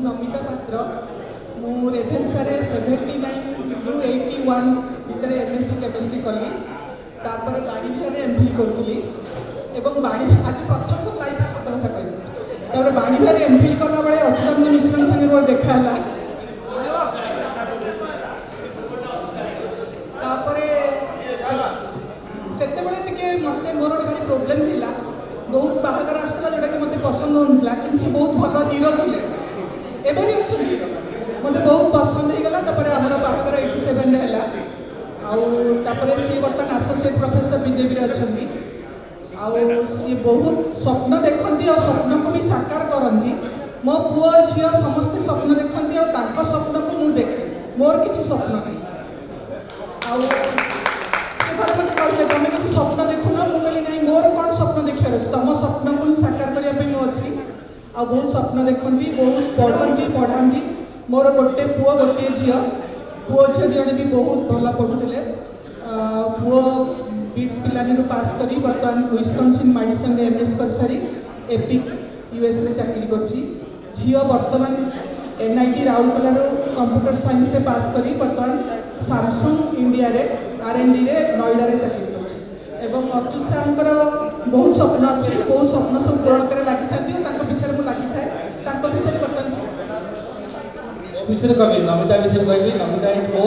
नमिता पात्र मु रेभेन्सा 79 ରୁ 81 भितर एमएससी केमिस्ट्री कली तापर बाणीविहार एमफिल करूली एवं बाणी आज प्रथम तो लाइफ सत कथा कहली तापर बाणीविहार एमफिल कला बेले अच्युतानंद मिश्र संगे मोर देखाला सेते बेले टिके मते मोर भारी प्रॉब्लम थिला बहुत बाहागर आसला जोटा कि मते पसंद होनला कि से बहुत भलो हीरो थिले एबे भी अच्छे हीरो मते बहुत पसंद हे गला तापर हमर बाहागर 87 रे हला आउ तापर सी वर्तमान एसोसिएट प्रोफेसर बीजेपी रे अछंती आउ सी बहुत स्वप्न देखंती और स्वप्न को भी साकार करंती मो पुओ झियो समस्त स्वप्न देखंती और तांको स्वप्न को मु देखे मोर किछि स्वप्न नहीं आउ मत कहले तुम किसी स्वप्न देखुन मुझे ना मोर कौन स्वप्न देखार अच्छे तुम स्वप्न को ही साकार करने अच्छी आ बहुत स्वप्न देखती बहुत पढ़ती पढ़ाती मोर गोटे पुओ गोटे झील पुओ झील जड़े भी बहुत भल पढ़ुले पुओ बीट्स पिलानी पास कर बर्तमान विस्कन्सिन मेडिसिन एमएस कर सारी एपिक यूएस रे चाकरी करछि झील बर्तमान एनआईटी राउरकेला कंप्यूटर साइंस रे पास कर बर्तमान सैमसंग इंडिया रे R&D रे नोएडा रे चाकरी करछि एवं अच्युत सारंकर बहुत स्वप्न अच्छे बहुत स्वप्न सब पूरण करे लागि थांती तांको पिछरे मु लागि थाए तांको विषय बर्तमान विषय कवि नमिता विषय कहबी नमिता इज मोर